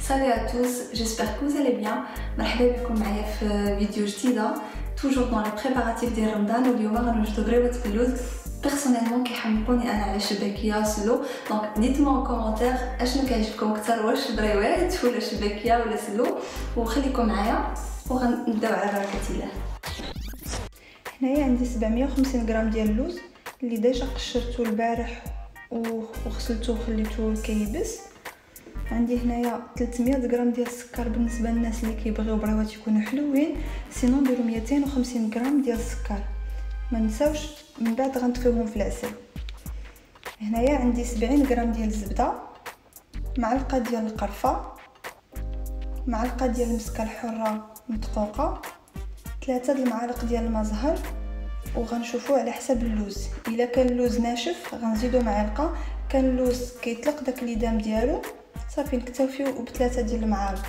Salut à tous, j'espère que vous allez bien. مرحبا بكم معايا في فيديو جديده toujours dans les préparatifs ديال رمضان. واليوم غنوجدوا بريوات باللوز. بيرسونيلمون كيحمقوني انا على شباكيه سلو، دونك ديتمون كومونتير اشنو كيعجبكم اكثر، واش بريوات ولا شباكيه ولا سلو، وخليكم معايا وغنبداو على بركه الله. هنايا عندي 750 غرام ديال اللوز اللي ديجا قشرته البارح وغسلته وخليته كيبس. عندي هنايا 300 غرام ديال السكر بالنسبه للناس اللي كيبغيو بريوات يكونوا حلوين، سينون نديروا 250 غرام ديال السكر. ما نساوش من بعد غنطفيوهم في العسل. هنايا عندي 70 غرام ديال الزبده، معلقه ديال القرفه، معلقه ديال المسكه الحره مدقوقه، 3 المعالق ديال الماء زهر، وغنشوفوا على حسب اللوز. الا كان اللوز ناشف غنزيدوا معلقه، كان اللوز كيطلق داك الليدام ديالو صافي نكتفيو ب3 ديال المعالق.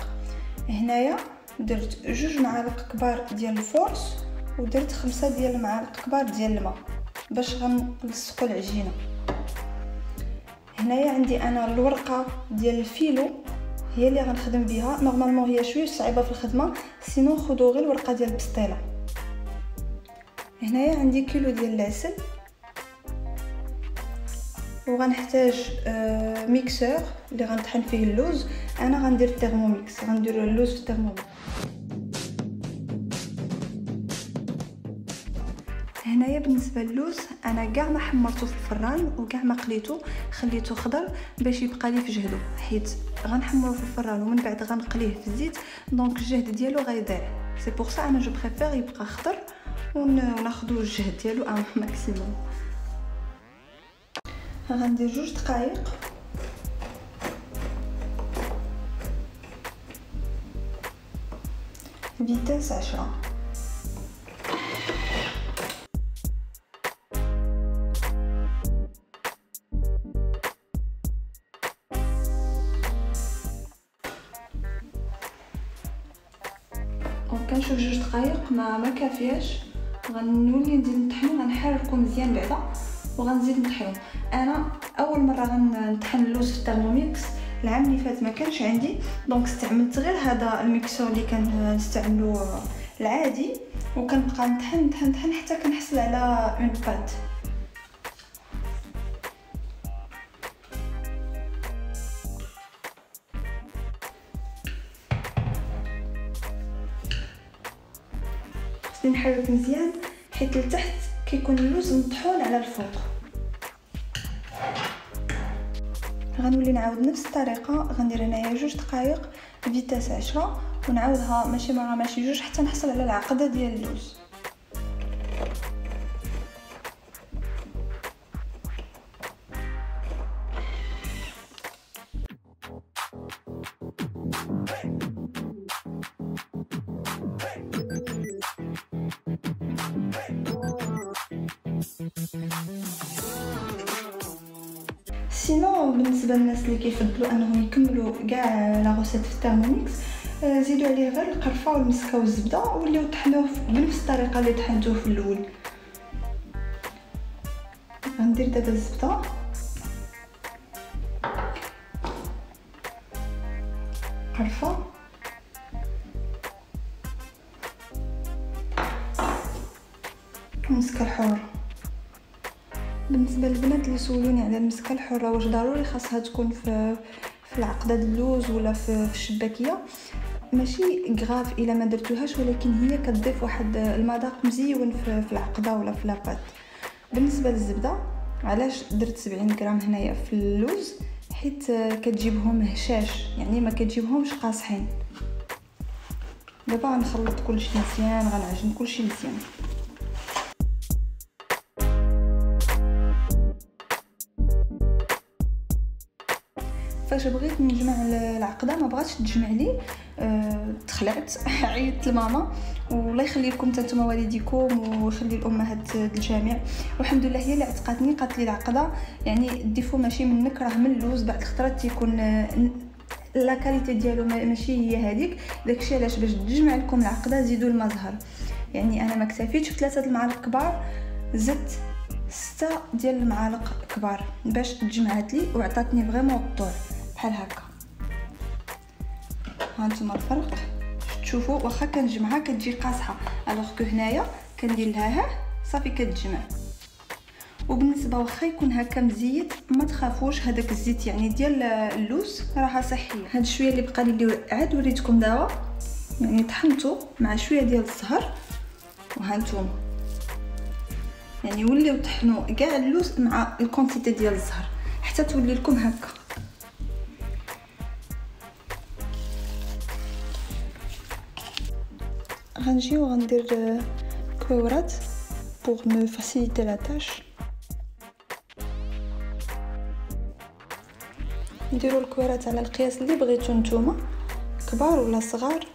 هنايا درت 2 معالق كبار ديال الفورس ودرت 5 ديال المعالق كبار ديال الماء باش غنلصقوا العجينه. هنايا عندي انا الورقه ديال الفيلو هي اللي غنخدم بها. نورمالمون هي شويه صعيبه في الخدمه، سينو خذوا غير الورقه ديال البسطيله. هنايا عندي كيلو ديال العسل، وغنحتاج ميكسور اللي غنطحن فيه اللوز. انا غندير تيرموميكس، غندير اللوز في الترموميكس. هنايا بالنسبه للوز انا كاع ما حمرته في الفران وكاع ما قليته، خليته خضر باش يبقى لي في جهدو، حيت غنحمرو في الفران ومن بعد غنقليه في الزيت، دونك الجهد ديالو غيضيع. سي بور سا انا جو بريفير يبقى خضر وناخذوا الجهد ديالو ان ماكسيموم. غندير 2 دقائق فيتاس 10. كنشوف 2 دقائق ما كافياش، غنولي نزيد نطحنو، غنحركو مزيان بعدا وغنزيد نطحنو. انا اول مره غنطحن اللوز في الترموميكس العام اللي فات ما كانش عندي، دونك استعملت غير هذا الميكسور اللي كنستعملو العادي، وكنبقى نطحن حتى كنحصل على اون بات. خصني نحرك مزيان حيت لتحت كيكون اللوز مطحون على الفوق. غنولي نعاود نفس الطريقه، غندير هنايا 2 دقائق فيتاس 10 ونعاودها ماشي مره ماشي 2 حتى نحصل على العقده ديال اللوز. سينو بالنسبه للناس اللي كيفضلوا انهم يكملوا كاع لا روسيت في الترموميكس، زيدوا عليه غير القرفه والمسكه والزبده وليو طحنوه بنفس الطريقه اللي طحنتوه في الاول. غندير دابا الزبده، قرفه، المسكه الحره. بالنسبه للبنات اللي سولوني على المسكه الحره واش ضروري خاصها تكون في العقده د اللوز ولا في الشباكيه، ماشي غراف الا ما درتوهاش، ولكن هي كتضيف واحد المذاق مزيون في العقده ولا في لاباط. بالنسبه للزبده علاش درت 70 غرام هنايا في اللوز، حيت كتجيبهم هشاش، يعني ما كتجيبهمش قاصحين. دابا غنخلط كلشي مزيان، غنعجن كلشي مزيان. فاش بغيت نجمع العقده ما بغاتش تجمع لي، تخلعت عيطت لماما، والله يخلي لكم نتوما والديكم ويخلي الامهات الجميع، والحمد لله هي اللي عتقاتني، قالت لي العقده يعني الديفو ماشي منك، راه من اللوز. بعض الخطرات تيكون لا كاليتي ديالو ماشي هي هذيك، داكشي علاش باش تجمع لكم العقده زيدوا الماء زهر. يعني انا ما كتفيتش ب3 المعالق كبار، زدت 6 ديال المعالق كبار باش تجمعات لي وعطاتني فريمون الطول بحال هكا. هانتوما الفرق تشوفوا، واخا كنجمعها كتجي قاصحه، الوغ كو هنايا كندير لها صافي كتجمع. وبالنسبه واخا يكون هكا مزيت ما تخافوش، هذاك الزيت يعني ديال اللوز راه صحي. هاد شويه اللي بقى لي اللي عاد وريتكم دابا يعني طحنته مع شويه ديال الزهر، وهانتوما يعني وليو طحنوا كاع اللوز مع الكونتيتي ديال الزهر حتى تولي لكم هكا. غنجي وغندير كويورات pour me faciliter la tâche. نديروا الكويرات على القياس اللي بغيتو نتوما، كبار ولا صغار.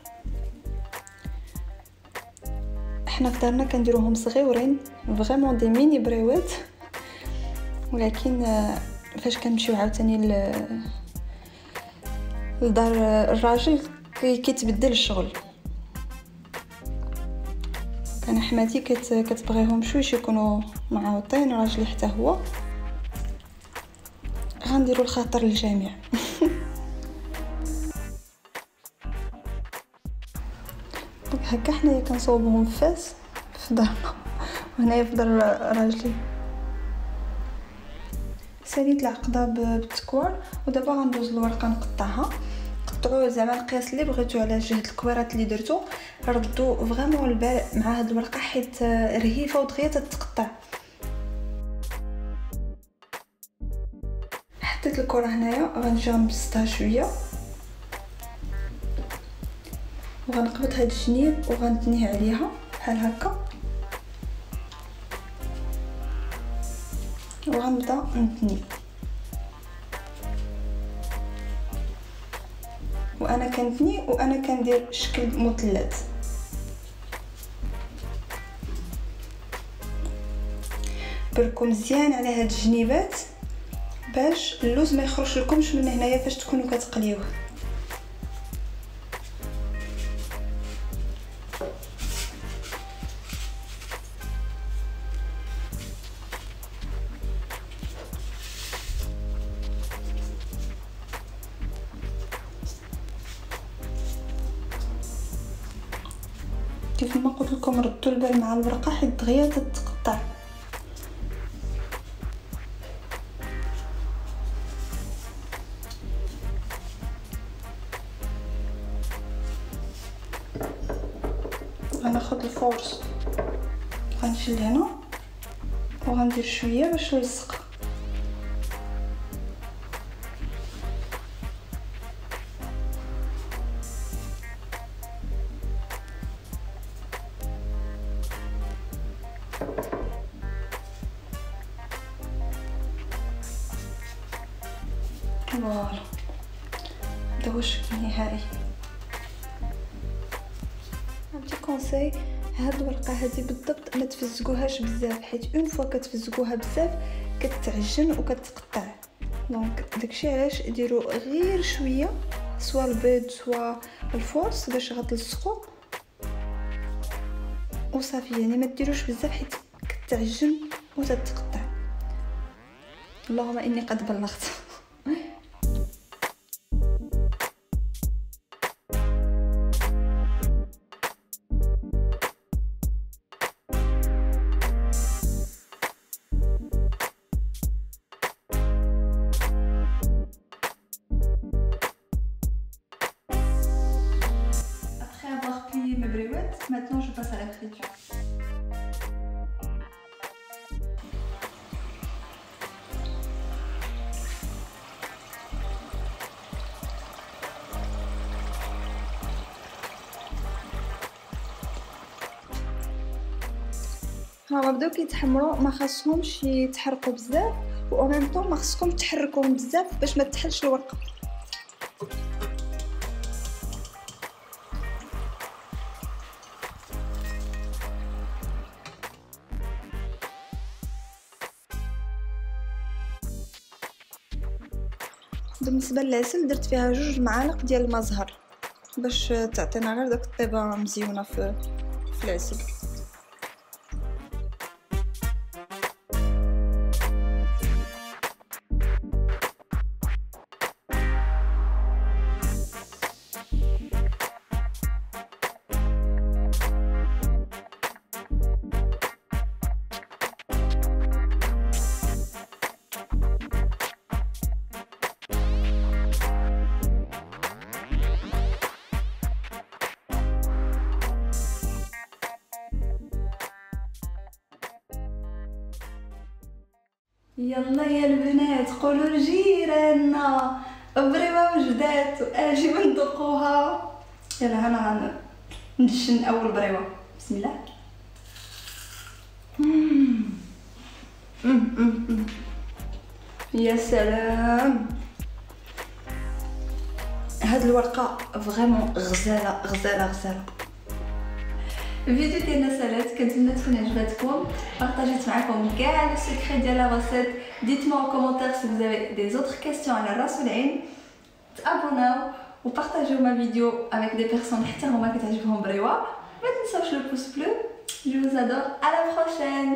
احنا في دارنا كنديروهم صغيورين فريمون دي ميني بريوات، ولكن فاش كنمشيو عاوتاني لدار الراجل كيتبدل الشغل. كان حماتي كتبغيهم شويش يكونوا معوطين، راجلي حتى هو. غنديروا الخاطر للجميع. هكا حنايا كنصوبهم فاس في دارنا، وهنايا في دار راجلي. ساليت العقده بالتكوار، ودابا غندوز الورقه نقطعها. قطعوا زعما القياس اللي بغيتو على جهه الكويرات اللي درتو. ردوا فريمون البال مع هاد الورقه حيت رهيفه ودغيا تتقطع. حطيت الكره هنايا، غنجي نبسطها شويه وغنقبض هاد الجنيب وغنتنيه عليها بحال هكا، وغنبدا نتني. وانا كنتني وانا كندير شكل مثلث. بركم مزيان على هاد الجنيبات باش اللوز ما يخرج لكمش من هنايا فاش تكونوا كتقليوه. كيف ما قلت لكم ردوا البال مع الورقه حيت دغيا تتقطع. غناخد الفورس، غنشيل هنا وغندير شويه باش يلصق. فوالا هذا هو الشكل النهائي. عندي كونساي، هاد الورقه هذه بالضبط ما تفزقوهاش بزاف، حيت اون فوا كتفزقوها بزاف كتعجن وكتقطع. دونك داكشي علاش ديروا غير شويه، سوا البيض سوا الفورس باش غتلصقوا وصافي. يعني ما ديروش بزاف حيت كتعجن وتتقطع. اللهم اني قد بلغت. Mes brouettes, maintenant je passe à la friture. هما بداو كيتحمروا، ما خاصهمش يتحرقوا بزاف، و او ميم طون ما خاصكم تحركوهم بزاف باش ما تحلش الورقه. بالنسبه للعسل درت فيها 2 معالق ديال الماء زهر باش تعطينا غير داك الطيبه مزيونه في العسل. يلا يا البنات قولوا لجيراننا بريوه وجدات اجيو ندوقوها. يلا انا ندشن اول بريوه. بسم الله. يا سلام، هاد الورقه فريمون غزاله غزاله غزاله. الفيديو ديالنا سالات، كنتمنى تكون عجبتكم. بارطاجيت معكم كاع لو سيكري ديال لا ريسيت. ديت مو كومونتير سي vous avez des autres questions على الراس والعين. تابوناو وبارطاجيو ما فيديو avec des personnes حتى هما كتعجبهم بريوه. ما تنساوش لو بوس بلو. Je vous adore, à la prochaine.